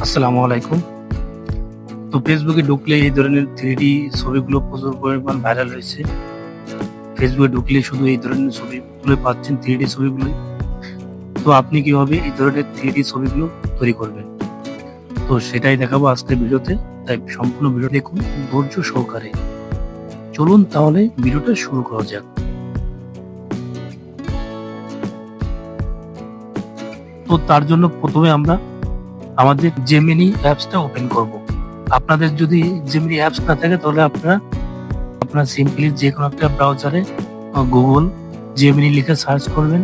আসসালামু আলাইকুম। তো ফেসবুকে ঢুকলে এই ধরনের 3D ছবিগুলো প্রচুর পরিমাণ ভাইরাল হয়েছে। ফেসবুকে ঢুকলে শুধু এই ধরনের ছবিগুলো পাচ্ছেন, 3D ছবিগুলোই। তো আপনি কিভাবে এই ধরনের 3D ছবিগুলো তৈরি করবেন? তো সেটাই দেখাবো আজকের ভিডিওতে। তাই সম্পূর্ণ ভিডিও দেখুন ধৈর্য সহকারে। চলুন তাহলে ভিডিওটা শুরু করা যাক। তো তার জন্য প্রথমে আমরা আমাদের জেমিনি অ্যাপসটা ওপেন করব। আপনাদের যদি জেমিনি অ্যাপস না থাকে তাহলে আপনারা সিম্পলি যেকোনো একটা ব্রাউজারে গুগল জেমিনি লিখে সার্চ করবেন।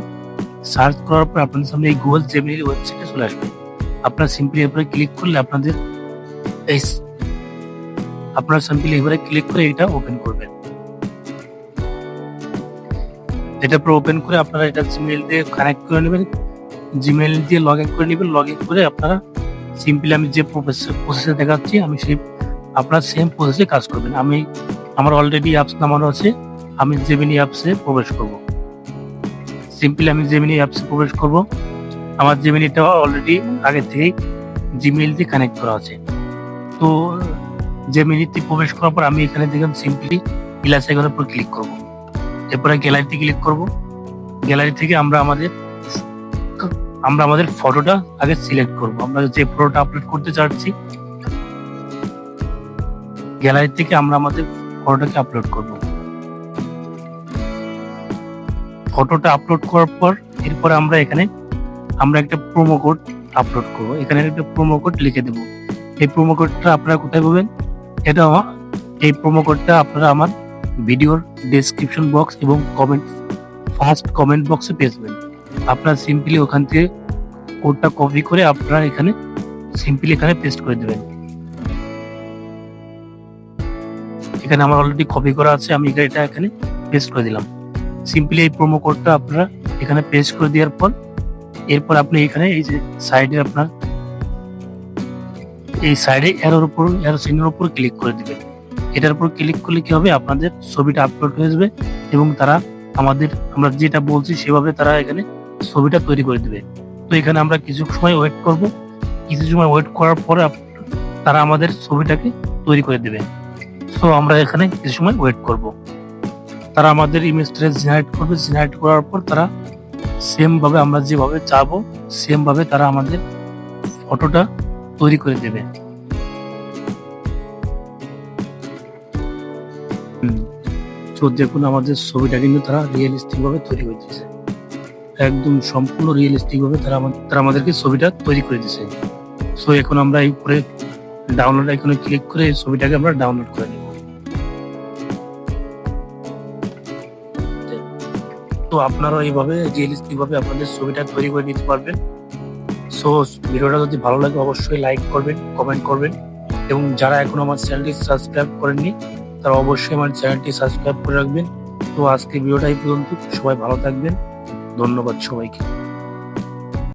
সার্চ করার পর আপনাদের সামনে এই গুগল জেমিনি ওয়েবসাইটে চলে আসবে। আপনারা সিম্পলি এরপরে ক্লিক করলে এই আপনারা সিম্পলি এবারে ক্লিক করে এটা ওপেন করবেন। এটা পুরো ওপেন করে আপনারা এটা জিমেইল দিয়ে কানেক্ট করে নেবেন। জিমেইল দিয়ে লগ ইন করে নেবেন। লগ ইন করে আপনারা সিম্পলি আমি যে প্রসেসে দেখাচ্ছি আপনারা সেম প্রসেসে কাজ করবেন। আমার অলরেডি অ্যাপস নামানো আছে। আমি জেমিনি অ্যাপসে প্রবেশ করব। সিম্পলি আমি জেমিনি অ্যাপসে প্রবেশ করব। আমার জেমিনিটা অলরেডি আগে থেকেই জিমেইল দিয়ে কানেক্ট করা আছে। তো জেমিনিতে প্রবেশ করার পর আমি এখানে দেখলাম সিম্পলি প্লাস আইকনের উপর ক্লিক করব। এরপরে গ্যালারিতে ক্লিক করব। গ্যালারি থেকে আমরা আমাদের ফটোটা আগে সিলেক্ট করব। আমরা যে ফটোটা আপলোড করতে চাচ্ছি গ্যালারি থেকে আমরা আমাদের ফটোটাকে আপলোড করব। ফটোটা আপলোড করার পর এরপরে আমরা একটা প্রোমো কোড আপলোড করব। এখানে একটা প্রোমো কোড লিখে দেব। এই প্রোমো কোডটা আপনারা কোথায় পাবেন? এই প্রোমো কোডটা আপনারা আমার ভিডিওর ডেসক্রিপশন বক্স এবং ফার্স্ট কমেন্ট বক্সে পেয়ে যাবেন। আপনারা সিম্পলি ওখান থেকে কোডটা কপি করে আপনারা এখানে পেস্ট করে দেবেন। এখানে আমার অলরেডি কপি করা আছে, আমি এটা এখানে পেস্ট করে দিলাম। সিম্পলি এই প্রোমো কোডটা আপনারা এখানে পেস্ট করে দেওয়ার পর এরপর আপনি এখানে এই যে সাইডে অ্যারো চিহ্নের উপর ক্লিক করে দিবেন। এটার উপর ক্লিক করলে কি হবে, আপনাদের ছবিটা আপলোড হয়ে যাবে এবং আমরা যেটা বলছি সেভাবে তারা এখানে ছবিটা তৈরি করে দিবে। তো এখানে আমরা কিছু সময় ওয়েট করব। কিছু সময় ওয়েট করার পরে তারা আমাদের ছবিটাকে তৈরি করে দেবে। সো আমরা এখানে কিছু সময় ওয়েট করব। তারা আমাদের ইমেজটা জেনারেট করবে। জেনারেট করার পর তারা সেম ভাবে আমরা যেভাবে চাবো সেম ভাবে তারা আমাদের ফটোটা তৈরি করে দেবে। তো দেখুন আমাদের ছবিটা কিন্তু তারা রিয়েলিস্টিক ভাবে তৈরি করে দিয়েছে। একদম সম্পূর্ণ রিয়েলিস্টিক ভাবে তারা আমাদেরকে ছবিটা তৈরি করে দিয়েছে। সো এখন আমরা এই উপরে ডাউনলোড আইকনে ক্লিক করে এই ছবিটাকে আমরা ডাউনলোড করে নিব। তো আপনারা এইভাবে রিয়েলিস্টিক ভাবে আপনাদের ছবিটা তৈরি করে নিতে পারবেন। সো ভিডিওটা যদি ভালো লাগে অবশ্যই লাইক করবেন, কমেন্ট করবেন এবং যারা এখন আমার চ্যানেলটি সাবস্ক্রাইব করেননি তারা অবশ্যই আমার চ্যানেলটি সাবস্ক্রাইব করে রাখবেন। তো আজকে ভিডিওটা এই পর্যন্ত। সবাই ভালো থাকবেন। ধন্যবাদ সবাইকে।